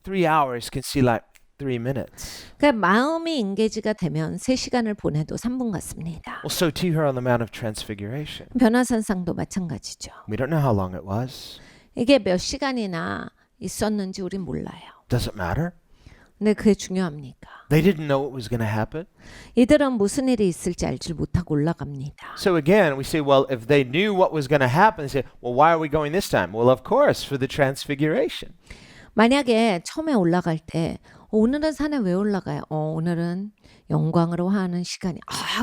3 hours can seem like 3 minutes. 그러니까 마음이 인게이지가 되면 3시간을 보내도 3분 같습니다. Well, so too here on the Mount of Transfiguration. 변화산상도 마찬가지죠. We don't know how long it was. 이게 몇 시간이나 있었는지 우린 몰라요. Does it matter? 근데 그게 중요합니까? They didn't know what was going to happen. 이들은 무슨 일이 있을지 알지 못하고 올라갑니다. So again, we say, well, if they knew what was going to happen, they say, well, why are we going this time? Well, of course, for the Transfiguration. 만약에 처음에 올라갈 때 오늘은 산에 왜 올라가요? 오늘은 영광으로 하는 시간이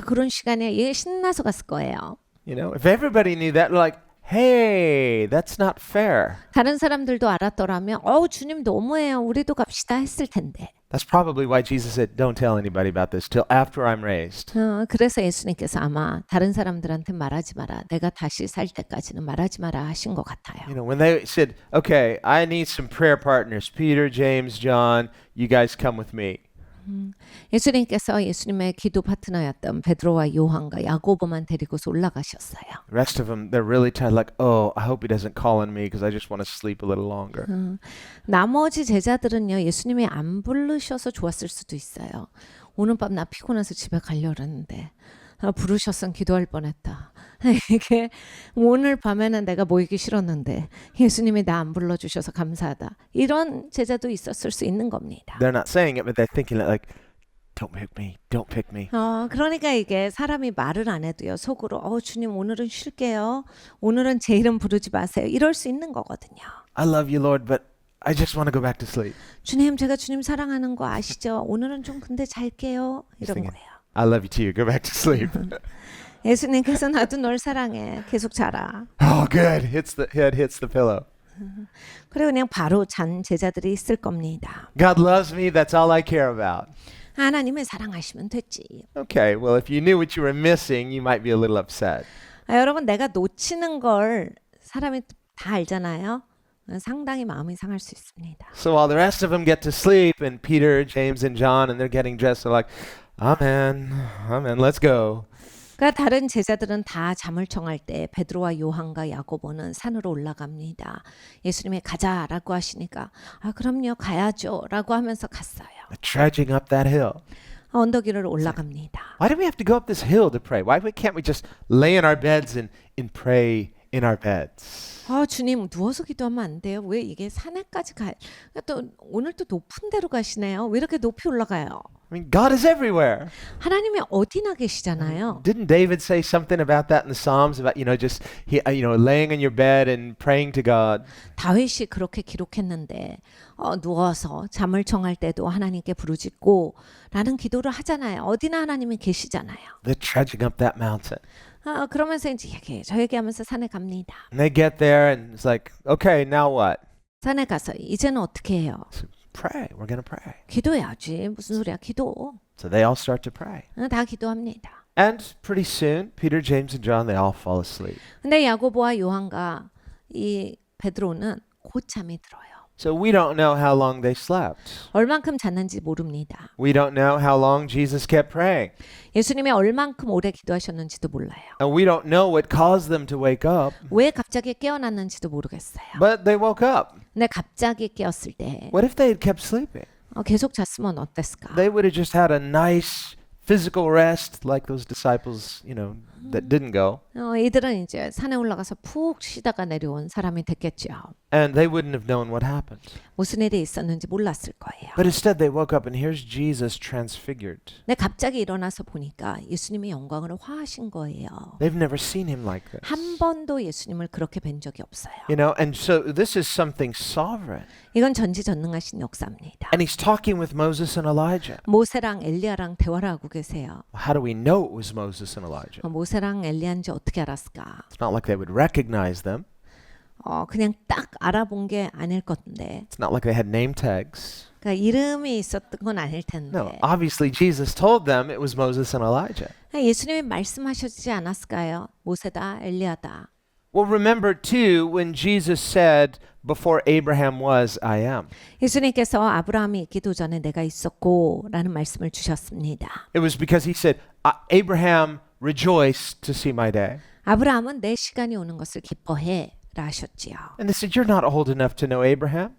그런 시간에 얘 신나서 갔을 거예요. You know, if everybody knew that, like, hey, that's not fair. 다른 사람들도 알았더라면 주님 너무해요. 우리도 갑시다 했을 텐데. That's probably why Jesus said, don't tell anybody about this till after I'm raised. 그래서 예수님께서 아마 다른 사람들한테 말하지 마라. 내가 다시 살 때까지는 말하지 마라 하신 것 같아요. You know, when they said, okay, I need some prayer partners, Peter, James, John, you guys come with me. 예수님께서 예수님의 기도 파트너였던 베드로와 요한과 야고보만 데리고서 올라가셨어요. The rest of them, they're really tired, like, oh, I hope he doesn't call on me because I just want to sleep a little longer. 나머지 제자들은요, 예수님이 안 부르셔서 좋았을 수도 있어요. 오늘 밤 나 피곤해서 집에 가려는데 부르셨으면 기도할 뻔했다. 이게 오늘 밤에는 내가 모이기 싫었는데 예수님이 나 안 불러주셔서 감사하다. 이런 제자도 있었을 수 있는 겁니다. They're not saying it, but they're thinking like, don't pick me, don't pick me. 그러니까 이게 사람이 말을 안 해도요, 속으로 주님 오늘은 쉴게요. 오늘은 제 이름 부르지 마세요. 이럴 수 있는 거거든요. I love you, Lord, but I just want to go back to sleep. 주님, 제가 주님 사랑하는 거 아시죠? 오늘은 좀 근데 잘게요. 이런 thinking, 거예요. I love you too, go back to sleep. 예수님께서 나도 널 사랑해. 계속 자라. Oh, good. Head hits the pillow. 그리고 그냥 바로 잔 제자들이 있을 겁니다. God loves me, that's all I care about. 하나님을 사랑하시면 됐지. Okay, well, if you knew what you were missing, you might be a little upset. 여러분, 내가 놓치는 걸 사람이 다 알잖아요. 상당히 마음이 상할 수 있습니다. So while the rest of them get to sleep, and Peter, James, and John, and they're getting dressed, they're like, Amen, Amen, let's go. 그러니까 다른 제자들은 다 잠을 청할 때 베드로와 요한과 야고보는 산으로 올라갑니다. 예수님이 가자라고 하시니까 그럼요 가야죠라고 하면서 갔어요. They're trudging up that hill. 언덕 위를 올라갑니다. Why do we have to go up this hill to pray? Why can't we just lay in our beds and pray in our beds? 주님 누워서 기도하면 안 돼요? 왜 이게 산에까지 가요? 또 오늘 또 높은 데로 가시네요. 왜 이렇게 높이 올라가요? I mean, God is everywhere. 하나님이 어디나 계시잖아요. Didn't David say something about that in the Psalms about just laying on your bed and praying to God? 다윗이 그렇게 기록했는데 누워서 잠을 청할 때도 하나님께 부르짖고 라는 기도를 하잖아요. 어디나 하나님이 계시잖아요. They're trudging up that mountain. 그러면서 이제 저 얘기하면서 산에 갑니다. And they get there and it's like, okay, now what? 산에 가서 이제는 어떻게 해요? Pray. We're going to pray. 기도해야지. 무슨 소리야? 기도. So they all start to pray. 다 기도합니다. And pretty soon, Peter, James, and John, they all fall asleep. 근데 야고보와 요한과 이 베드로는 곧 잠이 들어요. So we don't know how long they slept. 얼만큼 잤는지 모릅니다. We don't know how long Jesus kept praying. 예수님이 얼만큼 오래 기도하셨는지도 몰라요. And we don't know what caused them to wake up. 왜 갑자기 깨어났는지도 모르겠어요. But they woke up. 근데 갑자기 깨었을 때 What if they had kept sleeping? 계속 잤으면 어땠을까? They would have just had a nice physical rest like those disciples, that didn't go. 이들은 이제 산에 올라가서 푹 쉬다가 내려온 사람이 됐겠죠. And they wouldn't have known what happened. 무슨 일이 있었는지 몰랐을 거예요. But instead they woke up and here's Jesus transfigured. 근데 갑자기 일어나서 보니까 예수님이 영광으로 화하신 거예요. They've never seen him like this. 한 번도 예수님을 그렇게 뵌 적이 없어요. And so this is something sovereign. 이건 전지전능하신 역사입니다. And he's talking with Moses and Elijah. 모세랑 엘리야랑 대화를 하고 계세요. How do we know it was Moses and Elijah? 모세랑 엘리야인지 어떻게 알았을까? It's not like they would recognize them. 그냥 딱 알아본 게 아닐 건데. It's not like they had name tags. 그러니까 이름이 있었던 건 아닐 텐데. No, obviously Jesus told them it was Moses and Elijah. 예수님이 말씀하시지 않았을까요? 모세다, 엘리야다. Well, remember too when Jesus said, "Before Abraham was, I am." 예수님께서 아브라함이 있기도 전에 내가 있었고라는 말씀을 주셨습니다. It was because he said, "Abraham rejoiced to see my day." 아브라함은 내 시간이 오는 것을 기뻐해라 하셨지요. And they said, "You're not old enough to know Abraham."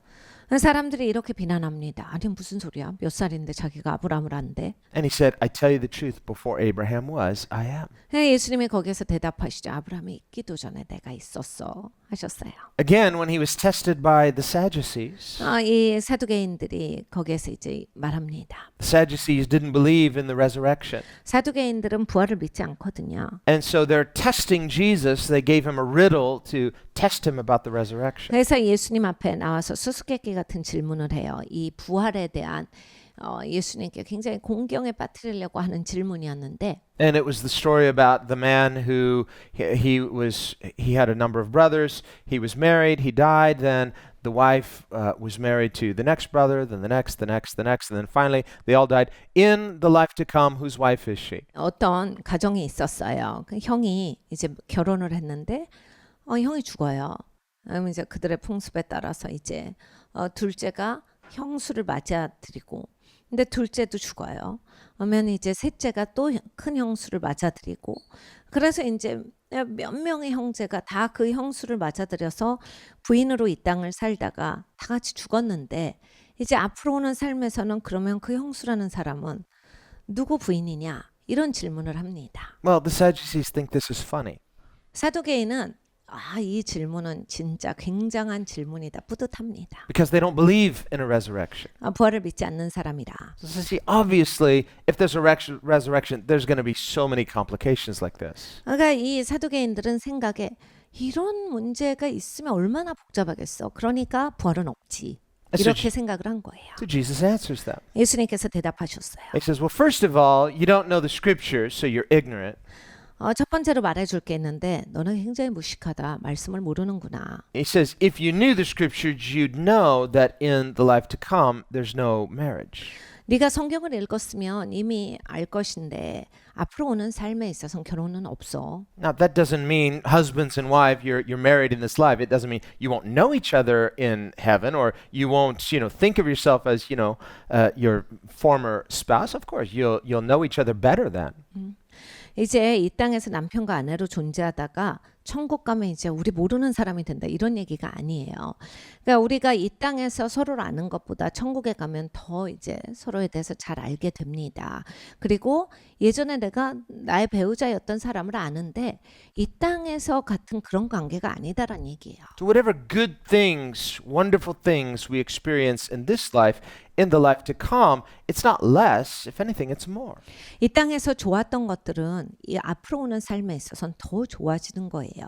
사람들이 이렇게 비난합니다. 아니 무슨 소리야? 몇 살인데 자기가 아브라함을 안대? And he said, I tell you the truth, before Abraham was, I am. 예수님이 거기에서 대답하시죠. 아브라함이 있기도 전에 내가 있었어 하셨어요. Again, when he was tested by the Sadducees, 이 사두개인들이 거기에서 이제 말합니다. the Sadducees didn't believe in the resurrection. 사두개인들은 부활을 믿지 않거든요. And so they're testing Jesus. They gave him a riddle to test him about the resurrection. 그래서 예수님 앞에 나와서 수수께끼 같은 질문을 해요. 이 부활에 대한 예수님께 굉장히 공경에 빠뜨리려고 하는 질문이었는데 And it was the story about the man who he had a number of brothers. He was married. He died. Then the wife was married to the next brother. Then the next, and then finally they all died. In the life to come, whose wife is she? 어떤 가정이 있었어요. 그 형이 이제 결혼을 했는데 형이 죽어요. 그러면 이제 그들의 풍습에 따라서 이제 둘째가 형수를 맞아들이고 근데 둘째도 죽어요. 그러면 이제 셋째가 또 큰 형수를 맞아들이고 그래서 이제 몇 명의 형제가 다 그 형수를 맞아들여서 부인으로 이 땅을 살다가 다 같이 죽었는데 이제 앞으로 오는 삶에서는 그러면 그 형수라는 사람은 누구 부인이냐 이런 질문을 합니다. Well, the Sadducees think this is funny. 사두개인은 이 질문은 진짜 굉장한 질문이다. 뿌듯합니다. Because they don't believe in a resurrection. 부활을 믿지 않는 사람이라. So see, obviously, if there's a resurrection, there's going to be so many complications like this. 그러니까 이 사두개인들은 생각에 이런 문제가 있으면 얼마나 복잡하겠어. 그러니까 부활은 없지. 이렇게 생각을 한 거예요. So Jesus answers them. 예수님께서 대답하셨어요. He says, well, first of all, you don't know the scriptures, so you're ignorant. 첫 번째로 말해줄 게 있는데 너는 굉장히 무식하다. 말씀을 모르는구나. He says, if you knew the scriptures, you'd know that in the life to come, there's no marriage. 네가 성경을 읽었으면 이미 알 것인데 앞으로 오는 삶에 있어서는 결혼은 없어. Now, that doesn't mean husbands and wife, you're married in this life. It doesn't mean you won't know each other in heaven, or you won't, think of yourself as, your former spouse. Of course, you'll know each other better then. 이제 이 땅에서 남편과 아내로 존재하다가 천국 가면 이제 우리 모르는 사람이 된다 이런 얘기가 아니에요. 그러니까 우리가 이 땅에서 서로를 아는 것보다 천국에 가면 더 이제 서로에 대해서 잘 알게 됩니다. 그리고 예전에 내가 나의 배우자였던 사람을 아는데 이 땅에서 같은 그런 관계가 아니다라는 얘기예요. So whatever good things, wonderful things we experience in this life, in the life to come, it's not less. If anything, it's more. 이 땅에서 좋았던 것들은 이 앞으로 오는 삶에 있어서는 더 좋아지는 거예요.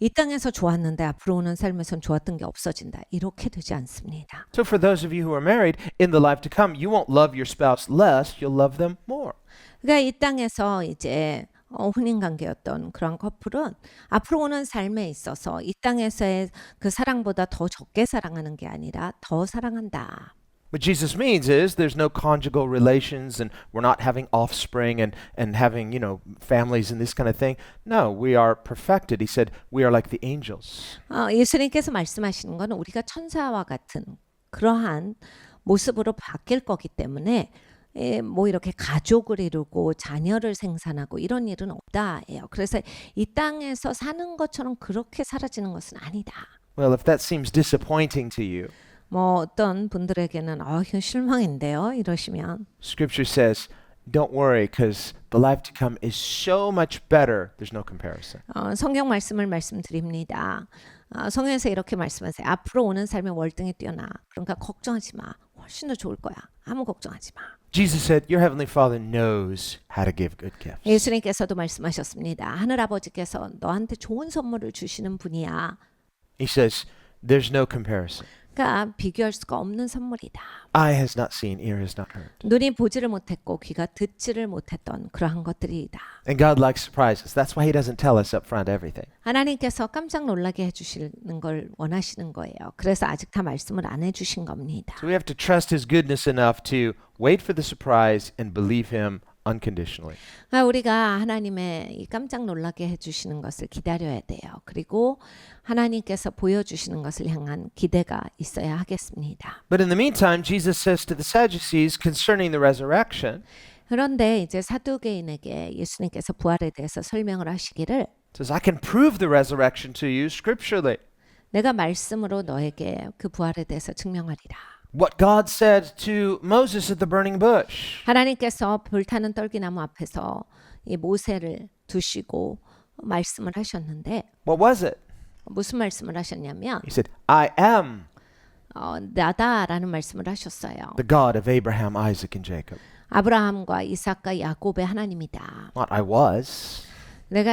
이 땅에서 좋았는데 앞으로 오는 삶에선 좋았던 게 없어진다. 이렇게 되지 않습니다. So for those of you who are married, in the life to come, you won't love your spouse less, you'll love them more. 그러니까 이 땅에서 이제 혼인 관계였던 그런 커플은 앞으로 오는 삶에 있어서 이 땅에서의 그 사랑보다 더 적게 사랑하는 게 아니라 더 사랑한다. What Jesus means is there's no conjugal relations and we're not having offspring and having, families and this kind of thing. No, we are perfected. He said we are like the angels. 예수님께서 말씀하시는 것은 우리가 천사와 같은 그러한 모습으로 바뀔 거기 때문에 뭐 이렇게 가족을 이루고 자녀를 생산하고 이런 일은 없다예요. 그래서 이 땅에서 사는 것처럼 그렇게 사라지는 것은 아니다. Well, if that seems disappointing to you, 뭐 어떤 분들에게는 이건 실망인데요. 이러시면 Scripture says, don't worry because the life to come is so much better. There's no comparison. 성경 말씀을 말씀드립니다. 성경에서 이렇게 말씀하세요. 앞으로 오는 삶의 월등히 뛰어나. 그러니까 걱정하지 마. 훨씬 더 좋을 거야. 아무 걱정하지 마. Jesus said, your heavenly Father knows how to give good gifts. 예수님께서도 말씀하셨습니다. 하늘 아버지께서 너한테 좋은 선물을 주시는 분이야. He says, there's no comparison. 그러니까 비교할 수가 없는 선물이다. Eye has not seen, ear has not heard. 눈이 보지를 못했고 귀가 듣지를 못했던 그러한 것들이다. And God likes surprises. That's why He doesn't tell us up front everything. 하나님께서 깜짝 놀라게 해주시는 걸 원하시는 거예요. 그래서 아직 다 말씀을 안 해주신 겁니다. So we have to trust His goodness enough to wait for the surprise and believe Him unconditionally. 우리가 하나님의 이 깜짝 놀라게 해주시는 것을 기다려야 돼요. 그리고 하나님께서 보여주시는 것을 향한 기대가 있어야 하겠습니다. But in the meantime, Jesus says to the Sadducees concerning the resurrection, 그런데 이제 사두개인에게 예수님께서 부활에 대해서 설명을 하시기를 says, I can prove the resurrection to you scripturally. 내가 말씀으로 너에게 그 부활에 대해서 증명하리라. What God said to Moses at the burning bush. 하나님께서 불타는 떨기나무 앞에서 이 모세를 두시고 말씀을 하셨는데 What was it? 무슨 말씀을 하셨냐면 He said, I am 나다라는 말씀을 하셨어요. the God of Abraham, Isaac, and Jacob. 아브라함과 이삭과 야곱의 하나님이다. Not I was. 내가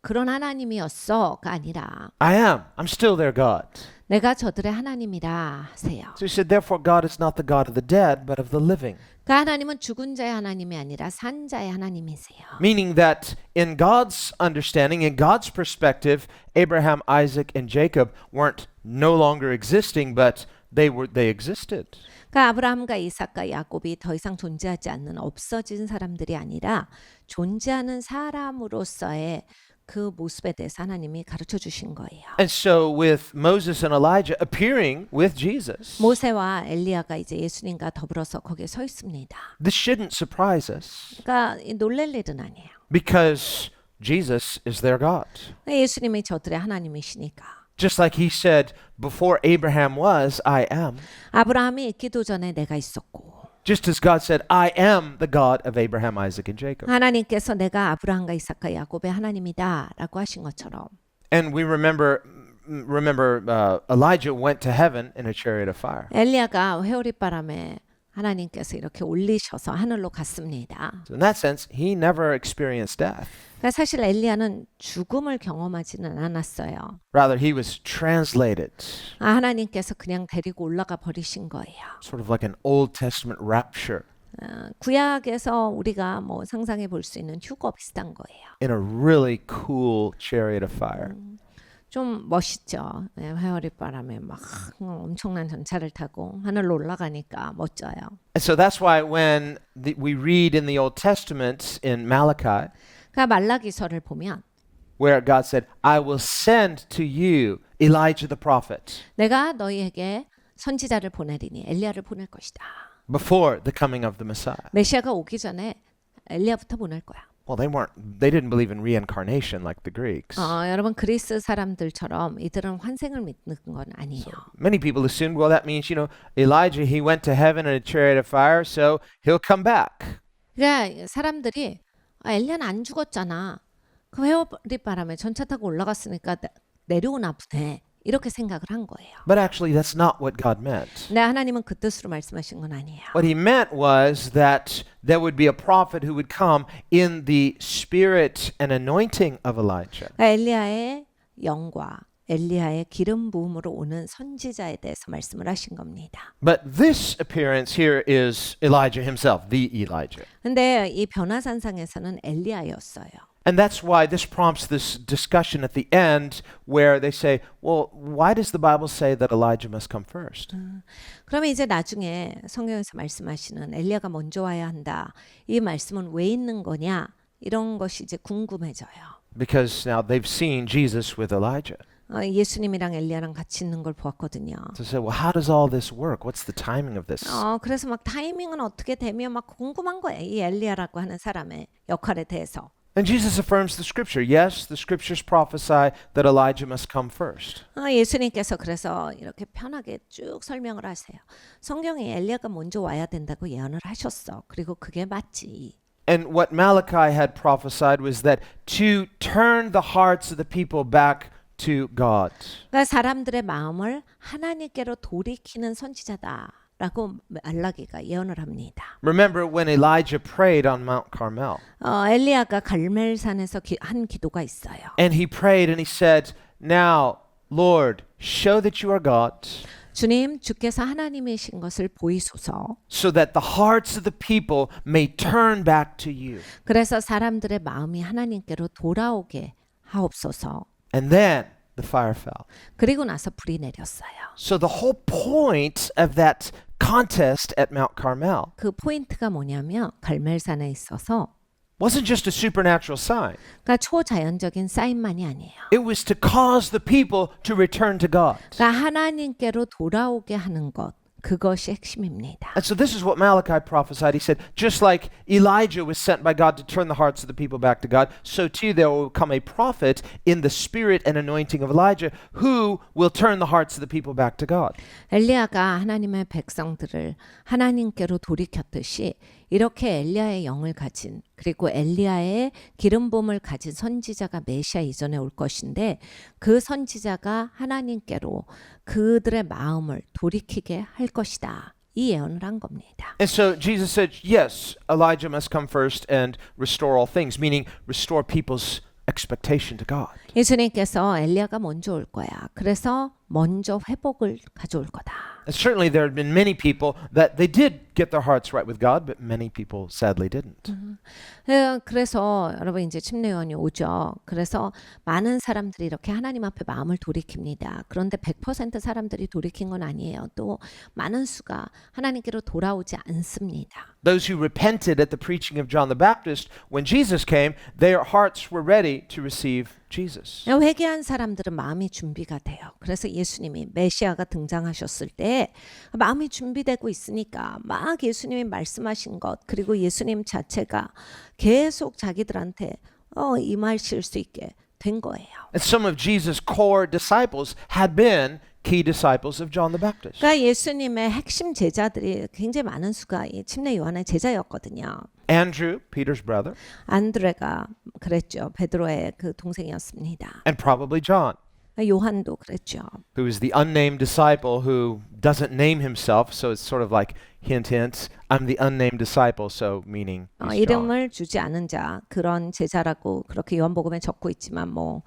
그런 하나님이었어가 아니라 I am. I'm still their God. 내가 저들의 하나님이라 하세요. So he said, therefore, God is not the God of the dead, but of the living. 그 하나님은 죽은 자의 하나님이 아니라 산 자의 하나님이세요. Meaning that in God's understanding, in God's perspective, Abraham, Isaac, and Jacob weren't no longer existing, but they existed. 그러니까 아브라함과 이삭과 야곱이 더 이상 존재하지 않는 없어진 사람들이 아니라 존재하는 사람으로서의 그 모습에 대해서 하나님이 가르쳐 주신 거예요. And so with Moses and Elijah appearing with Jesus, 모세와 엘리야가 이제 예수님과 더불어서 거기에 서 있습니다. this shouldn't surprise us 그러니까 놀랄 일은 아니에요. because Jesus is their God. 예수님이 저들의 하나님이시니까. Just like he said, before Abraham was, I am. 아브라함이 있기도 전에 내가 있었고 Just as God said, I am the God of Abraham, Isaac, and Jacob. 하나님께서 내가 아브라함과 이삭과 야곱의 하나님이다라고 하신 것처럼 And we remember Elijah went to heaven in a chariot of fire. 엘리야가 회오릿바람에 하나님께서 이렇게 올리셔서 하늘로 갔습니다. So in that sense, he never experienced death. 그러니까 사실 엘리야는 죽음을 경험하지는 않았어요. Rather, he was translated, 하나님께서 그냥 데리고 올라가 버리신 거예요. sort of like an Old Testament rapture, 구약에서 우리가 뭐 상상해 볼 수 있는 휴거 비슷한 거예요. in a really cool chariot of fire. 좀 멋있죠. 네, 회오릿바람에 막 엄청난 전차를 타고 하늘로 올라가니까 멋져요. And so that's why when we read in the Old Testament in Malachi, 그러니까 말라기서를 보면 where God said, I will send to you Elijah the prophet 내가 너희에게 선지자를 보내리니 엘리야를 보낼 것이다. before the coming of the Messiah. 메시아가 오기 전에 엘리야부터 보낼 거야. Well, they didn't believe in reincarnation like the Greeks. 여러분 그리스 사람들처럼 이들은 환생을 믿는 건 아니에요. Many people assumed, well, that means, Elijah, he went to heaven in a chariot of fire, so he'll come back. 그러니까 사람들이 엘리야는 안 죽었잖아. 그 회오릿바람에 전차 타고 올라갔으니까 내려오나 보네. 이렇게 생각을 한 거예요. But actually, that's not what God meant. 근데 하나님은 그 뜻으로 말씀하신 건 아니에요. What he meant was that there would be a prophet who would come in the spirit and anointing of Elijah. 그러니까 엘리야의 영과 엘리야의 기름 부음으로 오는 선지자에 대해서 말씀을 하신 겁니다. But this appearance here is Elijah himself, the Elijah. 근데 이 변화산상에서는 엘리야였어요. And that's why this prompts this discussion at the end where they say, well, why does the Bible say that Elijah must come first? 그러면 이제 나중에 성경에서 말씀하시는 엘리야가 먼저 와야 한다. 이 말씀은 왜 있는 거냐? 이런 것이 이제 궁금해져요. Because now they've seen Jesus with Elijah. 예수님이랑 엘리야랑 같이 있는 걸 보았거든요. So say, well, how does all this work? What's the timing of this? 그래서 막 타이밍은 어떻게 되면 막 궁금한 거예요. 이 엘리야라고 하는 사람의 역할에 대해서. And Jesus affirms the scripture. Yes, the scriptures prophesy that Elijah must come first. 예수님께서 그래서 이렇게 편하게 쭉 설명을 하세요. 성경에 엘리야가 먼저 와야 된다고 예언을 하셨어. 그리고 그게 맞지. And what Malachi had prophesied was that to turn the hearts of the people back to God. 그러니까 사람들의 마음을 하나님께로 돌이키는 선지자다. 라고 말라기가 예언을 합니다. Remember when Elijah prayed on Mount Carmel. 엘리야가 갈멜산에서 한 기도가 있어요. And he prayed and he said, Now, Lord, show that you are God, 주님, 주께서 하나님이신 것을 보이소서. so that the hearts of the people may turn back to you. 그래서 사람들의 마음이 하나님께로 돌아오게 하옵소서. And then the fire fell. 그리고 나서 불이 내렸어요. So the whole point of that contest at Mount Carmel 그 포인트가 뭐냐면 갈멜산에 있어서 wasn't just a supernatural sign. 그러니까 초자연적인 사인만이 아니에요. It was to cause the people to return to God. 그러니까 하나님께로 돌아오게 하는 것. 그것이 핵심입니다. And so this is what Malachi prophesied. He said, just like Elijah was sent by God to turn the hearts of the people back to God, so too there will come a prophet in the spirit and anointing of Elijah who will turn the hearts of the people back to God. 엘리야가 하나님의 백성들을 하나님께로 돌이켰듯이 이렇게 엘리야의 영을 가진 그리고 엘리야의 기름 부음을 가진 선지자가 메시아 이전에 올 것인데 그 선지자가 하나님께로 그들의 마음을 돌이키게 할 것이다. 이 예언을 한 겁니다. And so Jesus said, yes, Elijah must come first and restore all things, meaning restore people's expectation to God. 예수님께서 엘리야가 먼저 올 거야. 그래서 먼저 회복을 가져올 거다. And certainly there have been many people that they did get their hearts right with God, but many people sadly didn't. 그래서 여러분 이제 침례요한이 오죠. 그래서 많은 사람들이 이렇게 하나님 앞에 마음을 돌이킵니다. 그런데 100% 사람들이 돌이킨 건 아니에요. 또 많은 수가 하나님께로 돌아오지 않습니다. Those who repented at the preaching of John the Baptist, when Jesus came, their hearts were ready to receive Jesus. 회개한 사람들은 마음이 준비가 돼요. 그래서 예수님이 메시아가 등장하셨을 때 마음이 준비되고 있으니까 막 예수님이 말씀하신 것 그리고 예수님 자체가 계속 자기들한테 임하실 수 있게 된 거예요. And some of Jesus' core disciples had been key disciples of John the Baptist. 그러니까 예수님의 핵심 제자들이 굉장히 많은 수가 이 침례 요한의 제자였거든요. Andrew, Peter's brother, 안드레가 그랬죠. 베드로의 그 동생이었습니다. and probably John, 요한도 그랬죠. who is the unnamed disciple who doesn't name himself, so it's sort of like hint, hint, I'm the unnamed disciple, so meaning he's John. 이름을 주지 않은 자 그런 제자라고 그렇게 요한복음에 적고 있지만 뭐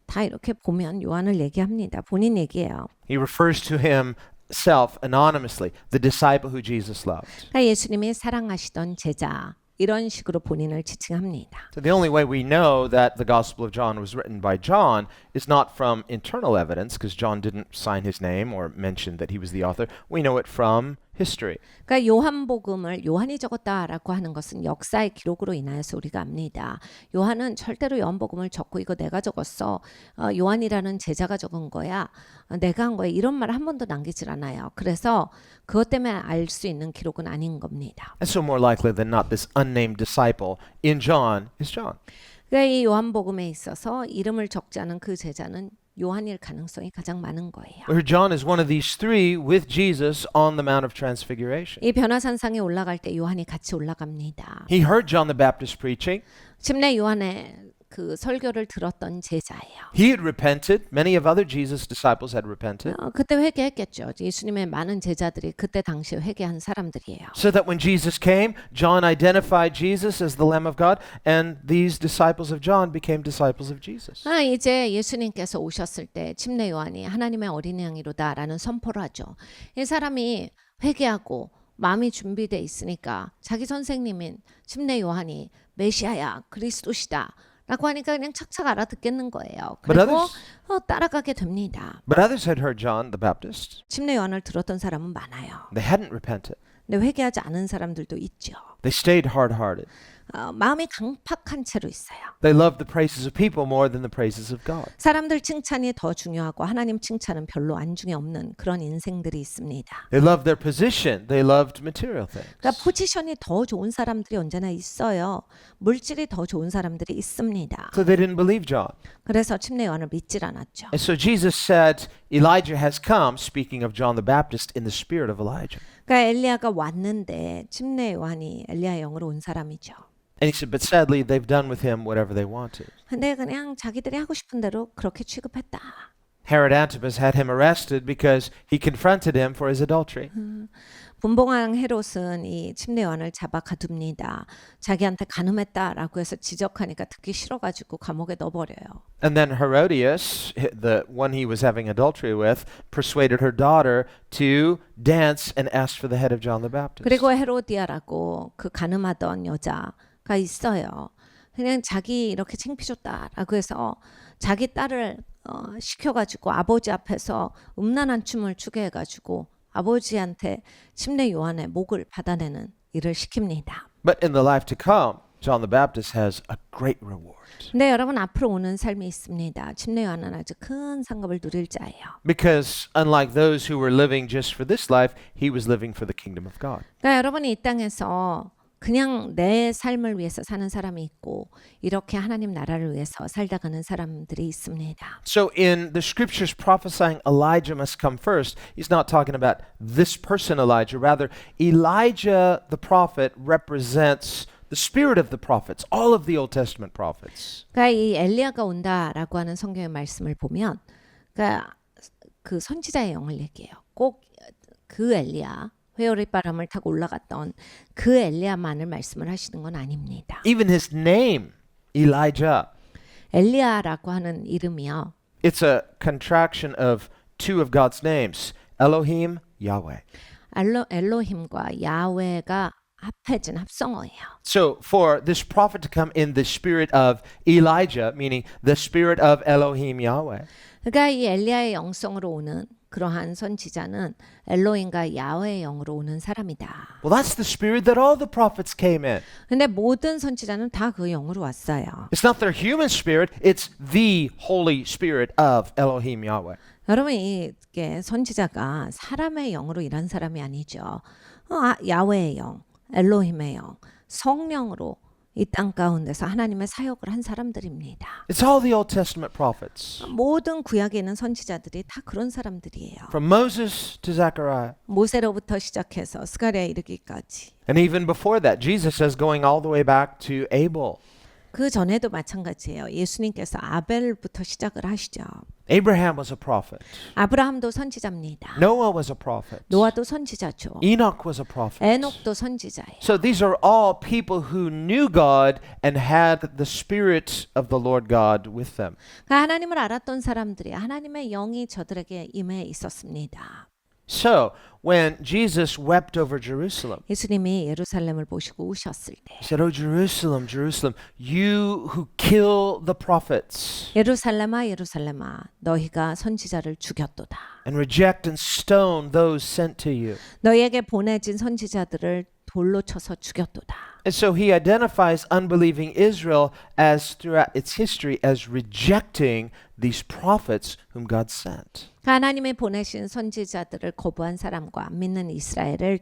다 이렇게 보면 요한을 얘기합니다. 본인 얘기예요. He refers to himself anonymously, the disciple who Jesus loved. 그러니까 예수님이 사랑하시던 제자 이런 식으로 본인을 지칭합니다. So the only way we know that the Gospel of John was written by John is not from internal evidence, because John didn't sign his name or mention that he was the author. We know it from history. 그러니까 요한복음을 요한이 적었다라고 하는 것은 역사의 기록으로 인하여서 우리가 압니다. 요한은 절대로 요한복음을 적고 이거 내가 적었어. 요한이라는 제자가 적은 거야. 내가 한 거야. 이런 말 한 번도 남기질 않아요. 그래서 그것 때문에 알 수 있는 기록은 아닌 겁니다. And so more likely than not, this unnamed disciple in John is John. 그러니까 이 요한복음에 있어서 이름을 적지 않은 그 제자는 요한일 가능성이 가장 많은 거예요. Where John is one of these three with Jesus on the Mount of Transfiguration. 이 변화산상에 올라갈 때 요한이 같이 올라갑니다. He heard John the Baptist preaching. 침례 요한의 그 설교를 들었던 제자예요. He had repented. Many of other Jesus disciples had repented. 그때 회개했겠죠. 예수님의 많은 제자들이 그때 당시에 회개한 사람들이에요. So that when Jesus came, John identified Jesus as the Lamb of God, and these disciples of John became disciples of Jesus. 이제 예수님께서 오셨을 때 침례 요한이 하나님의 어린 양이로다라는 선포를 하죠. 이 사람이 회개하고 마음이 준비돼 있으니까 자기 선생님인 침례 요한이 메시아야, 그리스도시다. 라고 하니까 그냥 착착 알아듣겠는 거예요. 그리고 따라가게 됩니다. But others had heard John the Baptist. 침례 요한을 들었던 사람은 많아요. They hadn't repented. 근데 회개하지 않은 사람들도 있죠. They stayed hard-hearted. 마음이 강팍한 채로 있어요. They loved the praises of people more than the praises of God. 사람들 칭찬이 더 중요하고 하나님 칭찬은 별로 안중에 없는 그런 인생들이 있습니다. They loved their position. They loved material things. 그러니까 포지션이 더 좋은 사람들이 언제나 있어요. 물질이 더 좋은 사람들이 있습니다. So they didn't believe John. 그래서 침례 요한을 믿질 않았죠. And so Jesus said, Elijah has come, speaking of John the Baptist, in the spirit of Elijah. 그러니까 엘리야가 왔는데 침례 요한이 엘리야 영으로 온 사람이죠. And he said, but sadly, they've done with him whatever they wanted. 근데 그냥 자기들이 하고 싶은 대로 그렇게 취급했다. Herod Antipas had him arrested because he confronted him for his adultery. 분봉왕 헤롯은 이 침례 요한을 잡아 가둡니다. 자기한테 간음했다라고 해서 지적하니까 듣기 싫어가지고 감옥에 넣어버려요. And then Herodias, the one he was having adultery with, persuaded her daughter to dance and asked for the head of John the Baptist. 그리고 헤로디아라고 그 간음하던 여자가 있어요. 그냥 자기 이렇게 창피줬다라고 해서 자기 딸을 시켜가지고 아버지 앞에서 음란한 춤을 추게 해가지고 아버지한테 침례 요한의 목을 받아내는 일을 시킵니다. But in the life to come, John the Baptist has a great reward. 근데 여러분 앞으로 오는 삶이 있습니다. 침례 요한은 아주 큰 상급을 누릴 자예요. Because unlike those who were living just for this life, he was living for the kingdom of God. 그러니까 여러분이 이 땅에서 그냥 내 삶을 위해서 사는 사람이 있고 이렇게 하나님 나라를 위해서 살다 가는 사람들이 있습니다. So in the scriptures prophesying Elijah must come first, he's not talking about this person Elijah. Rather, Elijah the prophet represents the spirit of the prophets, all of the Old Testament prophets. 그러니까 이 엘리야가 온다라고 하는 성경의 말씀을 보면 그러니까 그 선지자의 영을 얘기해요. 꼭 그 엘리야 회오리 바람을 타고 올라갔던 그 엘리야만을 말씀을 하시는 건 아닙니다. Even his name, Elijah, 엘리야라고 하는 이름이요. it's a contraction of two of God's names, Elohim, Yahweh. 엘로힘과 야훼가 합해진 합성어예요. So for this prophet to come in the spirit of Elijah, meaning the spirit of Elohim, Yahweh, 그러니까 이 엘리야의 영성으로 오는 그러한 선지자는 엘로힘과 야훼의 영으로 오는 사람이다. well, that's the spirit that all the prophets came in. 근데 모든 선지자는 다 그 영으로 왔어요. It's not their human spirit, it's the Holy Spirit of Elohim, Yahweh. 여러분 이게 선지자가 사람의 영으로 일한 사람이 아니죠. 야훼의 영, 엘로힘의 영, 성령으로 이 땅 가운데서 하나님의 사역을 한 사람들입니다. It's all the Old Testament prophets. 모든 구약에 있는 선지자들이 다 그런 사람들이에요. From Moses to Zechariah. 모세로부터 시작해서 스가랴에 이르기까지. And even before that, Jesus says going all the way back to Abel. 그 전에도 마찬가지예요. 예수님께서 아벨부터 시작을 하시죠. Abraham was a prophet. 아브라함도 선지자입니다. Noah was a prophet. 노아도 선지자죠. Enoch was a prophet. 에녹도 선지자예요. So these are all people who knew God and had the Spirit of the Lord God with them. 그러니까 하나님을 알았던 사람들이 하나님의 영이 저들에게 임해 있었습니다. So when Jesus wept over Jerusalem, 예수님이 예루살렘을 보시고 우셨을 때 he said, "Oh Jerusalem, Jerusalem, you who kill the prophets 예루살렘아 예루살렘아 너희가 선지자를 죽였도다. and reject and stone those sent to you." 너희에게 보내진 선지자들을 돌로 쳐서 죽였도다. And so he identifies unbelieving Israel as throughout its history as rejecting these prophets whom God sent. 하나님이 보내신 선지자들을 거부한 사람과 안 믿는 이스라엘을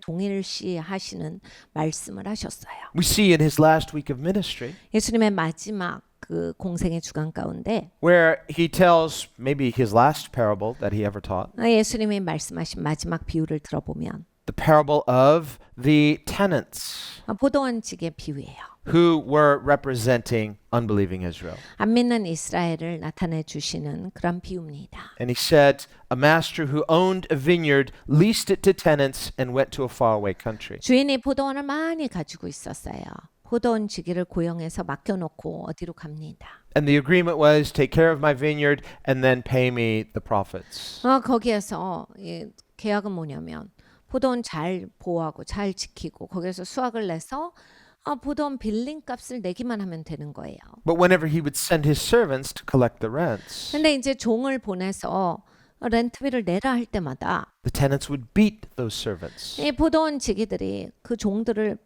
동일시하시는 말씀을 하셨어요. We see in his last week of ministry 예수님의 마지막 그 공생의 주간 가운데 where he tells maybe his last parable that he ever taught, 예수님이 말씀하신 마지막 비유를 들어보면 the parable of the tenants 포도원직의 비유예요. who were representing unbelieving Israel. 안 믿는 이스라엘을 나타내 주시는 그런 비유입니다. And he said, a master who owned a vineyard leased it to tenants and went to a faraway country. 주인이 포도원을 많이 가지고 있었어요. 포도원 지기를 고용해서 맡겨놓고 어디로 갑니다. And the agreement was take care of my vineyard and then pay me the profits. 거기에서 계약은 뭐냐면 포도원 잘 보호하고 잘 지키고 거기에서 수확을 내서 포도원 빌린 값을 내기만 하면 되는 거예요. But whenever he would send his servants to collect the rents, 근데 이제 종을 보내서 렌트비를 내라 할 때마다 the tenants would beat those servants 이 포도원 지기들이 그 종들을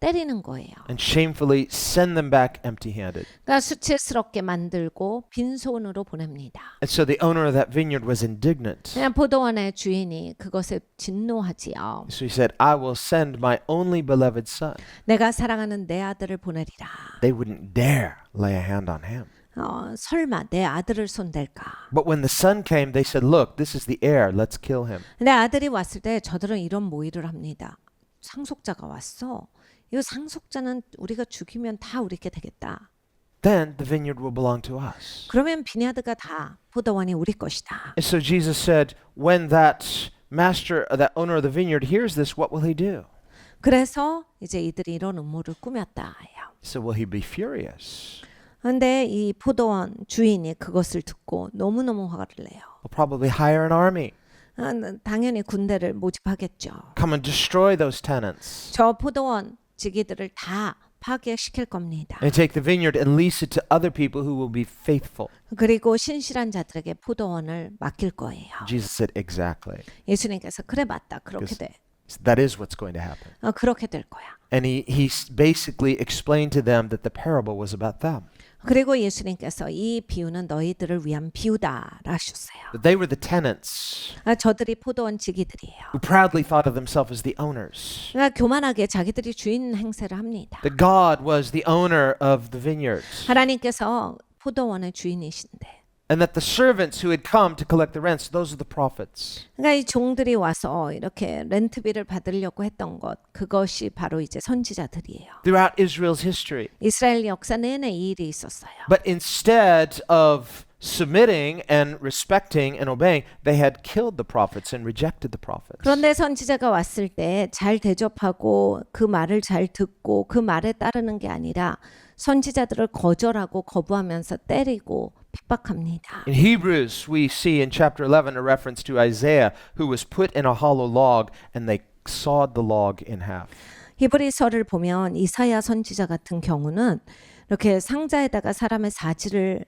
때리는 거예요. and shamefully send them back empty-handed. 그러니까 수치스럽게 만들고 빈손으로 보냅니다. And so the owner of that vineyard was indignant. 그냥 포도원의 주인이 그것에 진노하지요. So he said, I will send my only beloved son. 내가 사랑하는 내 아들을 보내리라. They wouldn't dare lay a hand on him. 설마 내 아들을 손댈까? But when the son came, they said, look, this is the heir. Let's kill him. 근데 아들이 왔을 때 저들은 이런 모의를 합니다. 상속자가 왔어. 이 상속자는 우리가 죽이면 다 우리게 되겠다. Then the vineyard will belong to us. 그러면 비냐드가 다 포도원이 우리 것이다. And so Jesus said, when that master, that owner of the vineyard hears this, what will he do? 그래서 이제 이들이 이런 음모를 꾸몄다 해요. So will he be furious? 근데 이 포도원 주인이 그것을 듣고 너무너무 화를 내요. He'll probably hire an army. 당연히 군대를 모집하겠죠. Come and destroy those tenants. 저 포도원 지기들을 다 파괴시킬 겁니다. And take the vineyard and lease it to other people who will be faithful. 그리고 신실한 자들에게 포도원을 맡길 거예요. Jesus said, exactly. 예수님께서 그래 맞다. 그렇게 돼. That is what's going to happen. 그렇게 될 거야. And he basically explained to them that the parable was about them. 그리고 예수님께서 이 비유는 너희들을 위한 비유다라 하셨어요. That they were the tenants 저들이 포도원 지기들이에요. who proudly thought of themselves as the owners. 그러니까 교만하게 자기들이 주인 행세를 합니다. That God was the owner of the vineyards. 하나님께서 포도원의 주인이신데 And that the servants who had come to collect the rents, those are the prophets. 그러니까 이 종들이 와서 이렇게 렌트비를 받으려고 했던 것 그것이 바로 이제 선지자들이에요. Throughout Israel's history. 이스라엘 역사 내내 이 일이 있었어요. But instead of submitting and respecting and obeying, they had killed the prophets and rejected the prophets. 그런데 선지자가 왔을 때 잘 대접하고 그 말을 잘 듣고 그 말에 따르는 게 아니라 선지자들을 거절하고 거부하면서 때리고 핍박합니다. In Hebrews, we see in chapter 11 a reference to Isaiah who was put in a hollow log and they sawed the log in half. 히브리서를 보면 이사야 선지자 같은 경우는 이렇게 상자에다가 사람의 사지를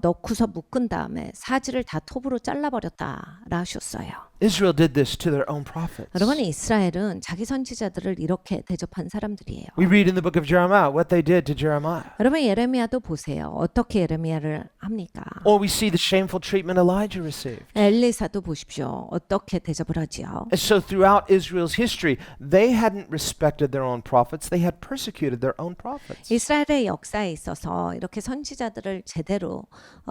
넣고서 묶은 다음에 사지를 다 톱으로 잘라버렸다라 하셨어요. Israel did this to their own prophets. 여러분 이스라엘은 자기 선지자들을 이렇게 대접한 사람들이에요. We read in the book of Jeremiah what they did to Jeremiah. 여러분 예레미야도 보세요. 어떻게 예레미야를 합니까? Or we see the shameful treatment Elijah received. 엘리사도 보십시오. 어떻게 대접을 하지요? And so throughout Israel's history, they hadn't respected their own prophets. They had persecuted their own prophets. 이스라엘의 역사에 있어서 이렇게 선지자들을 제대로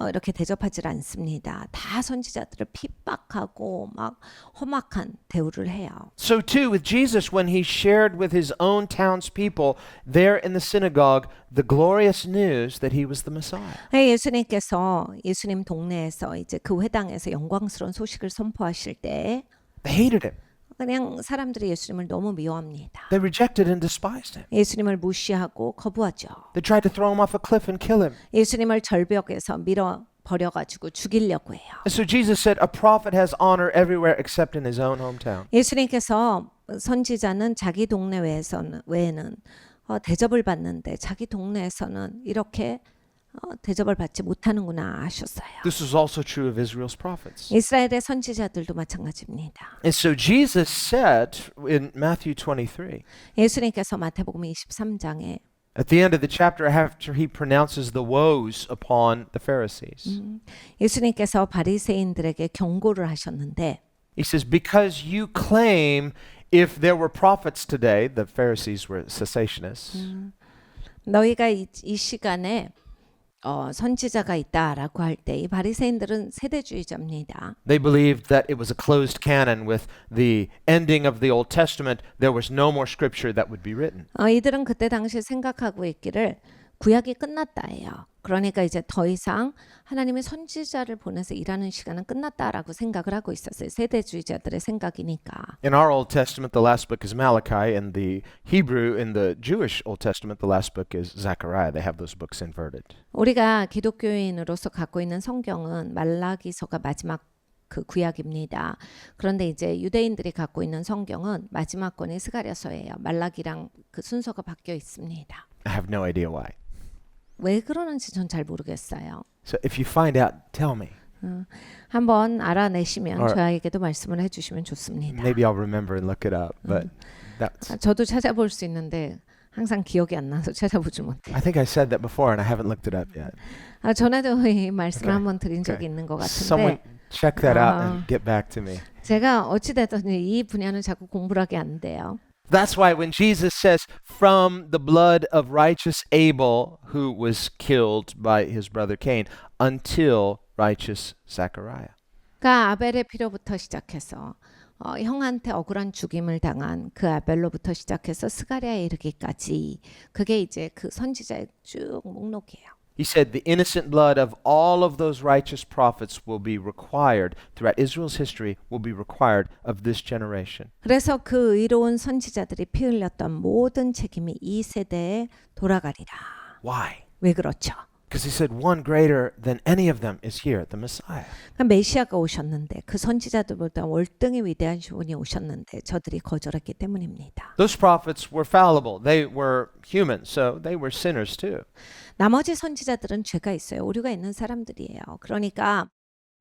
이렇게 대접하지 않습니다. 다 선지자들을 핍박하고 막 험악한 대우를 해요. So too with Jesus when he shared with his own townspeople there in the synagogue the glorious news that he was the Messiah. 예수님께서 예수님 동네에서 이제 그 회당에서 영광스러운 소식을 선포하실 때 They hated him. 그냥 사람들이 예수님을 너무 미워합니다. They rejected and despised him. 예수님을 무시하고 거부하죠. They tried to throw him off a cliff and kill him. 예수님을 절벽에서 밀어 버려가지고 죽이려고 해요. And so Jesus said a prophet has honor everywhere except in his own hometown. 예수님께서 선지자는 자기 동네 외에는 대접을 받는데 자기 동네에서는 이렇게 대접을 받지 못하는구나 하셨어요. This was also true of Israel's prophets. 이스라엘의 선지자들도 마찬가지입니다. And so Jesus said in Matthew 23, 예수님께서 마태복음 23장에 at the end of the chapter after he pronounces the woes upon the Pharisees, 예수님께서 바리새인들에게 경고를 하셨는데 he says, because you claim if there were prophets today, the Pharisees were cessationists, 너희가 이 시간에 선지자가 있다라고 할 때 이 바리새인들은 세대주의자입니다. they believed that it was a closed canon with the ending of the Old Testament. There was no more scripture that would be written. 이들은 그때 당시에 생각하고 있기를 구약이 끝났다예요. 그러니까 이제 더 이상 하나님의 선지자를 보내서 일하는 시간은 끝났다라고 생각을 하고 있었어요. 세대주의자들의 생각이니까. In our Old Testament, the last book is Malachi. In the Hebrew, in the Jewish Old Testament, the last book is Zechariah. They have those books inverted. 우리가 기독교인으로서 갖고 있는 성경은 말라기서가 마지막 그 구약입니다. 그런데 이제 유대인들이 갖고 있는 성경은 마지막 권이 스가랴서예요. 말라기랑 그 순서가 바뀌어 있습니다. I have no idea why. 왜 그러는지 전 잘 모르겠어요. So if you find out, tell me. 한번 알아내시면 Alright. 저에게도 말씀을 해주시면 좋습니다. Maybe I'll remember and look it up. But that's. 저도 찾아볼 수 있는데 항상 기억이 안 나서 찾아보지 못해요. I think I said that before, and I haven't looked it up yet. 전에도 이 말씀을 Okay. 한번 드린 적이 Okay. 있는 것 Someone 같은데 check that out and get back to me. 제가 어찌됐든 이 분야는 자꾸 공부를 하게 안 돼요. That's why when Jesus says, from the blood of righteous Abel, who was killed by his brother Cain, until righteous Zechariah. 그러니까 아벨의 피로부터 시작해서 형한테 억울한 죽임을 당한 그 아벨로부터 시작해서 스가랴에 이르기까지 그게 이제 그 선지자의 쭉 목록이에요. He said the innocent blood of all of those righteous prophets will be required throughout Israel's history, will be required of this generation. 그래서 그 의로운 선지자들이 피 흘렸던 모든 책임이 이 세대에 돌아가리라. Why? 왜 그렇죠? Because he said one greater than any of them is here, the Messiah. 그러니까 메시아가 오셨는데 그 선지자들보다 월등히 위대한 분이 오셨는데 저들이 거절했기 때문입니다. Those prophets were fallible. They were human, so they were sinners too. 나머지 선지자들은 죄가 있어요. 오류가 있는 사람들이에요. 그러니까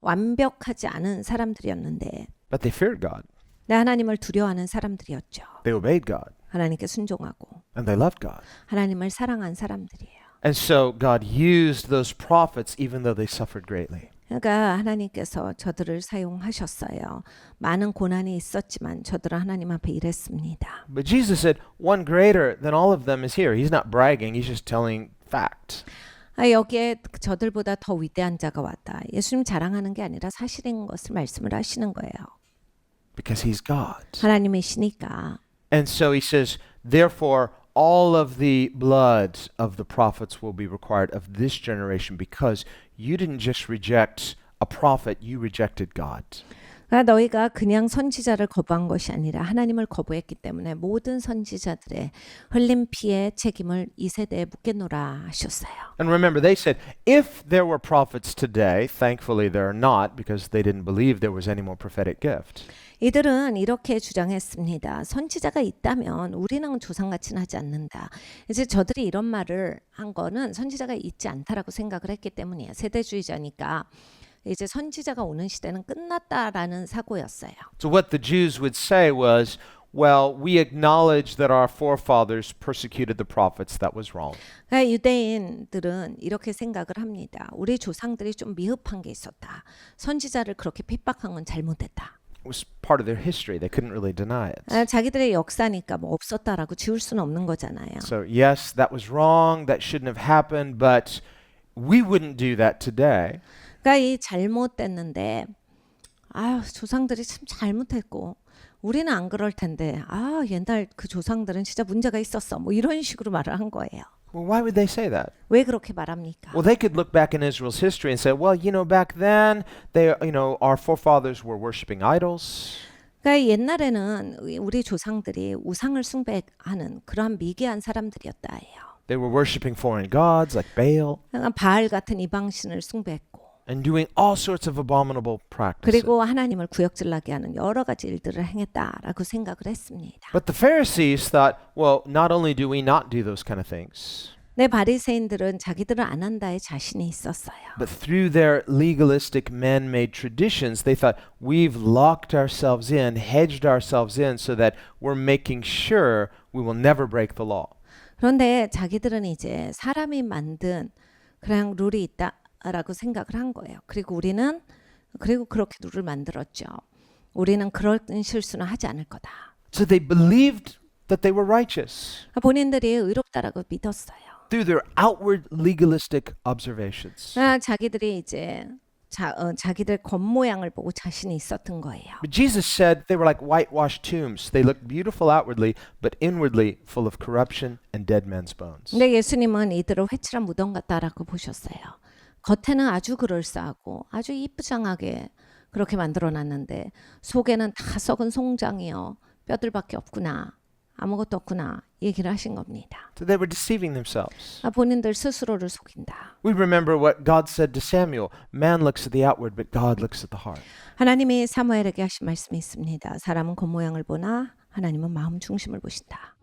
완벽하지 않은 사람들이었는데 But they feared God. 네, 하나님을 두려워하는 사람들이었죠. They obeyed God 하나님께 순종하고 and they loved God. 하나님을 사랑한 사람들이에요. And so God used those prophets even though they suffered greatly. 그러니까 하나님께서 저들을 사용하셨어요. 많은 고난이 있었지만 저들은 하나님 앞에 일했습니다. But Jesus said, one greater than all of them is here. He's not bragging, he's just telling fact. 여기에 저들보다 더 위대한 자가 왔다. 예수님 자랑하는 게 아니라 사실인 것을 말씀을 하시는 거예요. Because he's God. 하나님이시니까. And so he says, therefore, all of the blood of the prophets will be required of this generation because you didn't just reject a prophet, you rejected God. 그러니까 너희가 그냥 선지자를 거부한 것이 아니라 하나님을 거부했기 때문에 모든 선지자들의 흘린 피의 책임을 이 세대에 묻겠노라 하셨어요. And remember, they said, if there were prophets today, thankfully there are not because they didn't believe there was any more prophetic gift. 이들은 이렇게 주장했습니다. 선지자가 있다면 우리는 조상같이는 하지 않는다. 이제 저들이 이런 말을 한 거는 선지자가 있지 않다라고 생각을 했기 때문이에요. 세대주의자니까 이제 선지자가 오는 시대는 끝났다라는 사고였어요. So what the Jews would say was, well, we acknowledge that our forefathers persecuted the prophets. That was wrong. 그러니까 유대인들은 이렇게 생각을 합니다. 우리 조상들이 좀 미흡한 게 있었다. 선지자를 그렇게 핍박한 건 잘못됐다. It was part of their history. They couldn't really deny it. 자기들의 역사니까 뭐 없었다라고 지울 수는 없는 거잖아요. So yes, that was wrong. That shouldn't have happened, but we wouldn't do that today. 그러니까 이 잘못됐는데 조상들이 참 잘못했고 우리는 안 그럴 텐데 옛날 그 조상들은 진짜 문제가 있었어. 뭐 이런 식으로 말을 한 거예요. Well, why would they say that? 왜 그렇게 말합니까? Well, they could look back in Israel's history and say, well, back then, our forefathers were worshiping idols. 그러니까 옛날에는 우리 조상들이 우상을 숭배하는 그러한 미개한 사람들이었다 해요. They were worshiping foreign gods like Baal 그러니까 바알 같은 이방신을 숭배했고 and doing all sorts of abominable practices. 그리고 하나님을 구역질나게 하는 여러 가지 일들을 행했다라고 생각을 했습니다. But the Pharisees thought, well, not only do we not do those kind of things, 네, 바리새인들은 자기들은 안 한다에 자신이 있었어요. but through their legalistic man-made traditions, they thought, we've locked ourselves in, hedged ourselves in so that we're making sure we will never break the law. 그런데 자기들은 이제 사람이 만든 그냥 룰이 있다라고 생각을 한 거예요. 그리고 그렇게 룰을 만들었죠. 우리는 그런 실수는 하지 않을 거다. So they believed that they were righteous 본인들이 의롭다라고 믿었어요. through their outward legalistic observations. 자기들이 이제 자기들 겉모양을 보고 자신이 있었던 거예요. But Jesus said they were like whitewashed tombs. They looked beautiful outwardly, but inwardly full of corruption and dead men's bones. 근데 예수님은 이들을 회칠한 무덤 같다라고 보셨어요. 겉에는 아주 그럴싸하고 아주 이쁘장하게 그렇게 만들어놨는데 속에는 다 썩은 송장이요. 뼈들밖에 없구나. 아무것도 없구나. 얘기를 하신 겁니다. So they were deceiving themselves. 본인들 스스로를 속인다. We remember what God said to Samuel. Man looks at the outward, but God looks at the heart. 하나님이 사무엘에게 하신 말씀이 있습니다. 사람은 겉모양을 보나 하나님은 마음 중심을 보신다.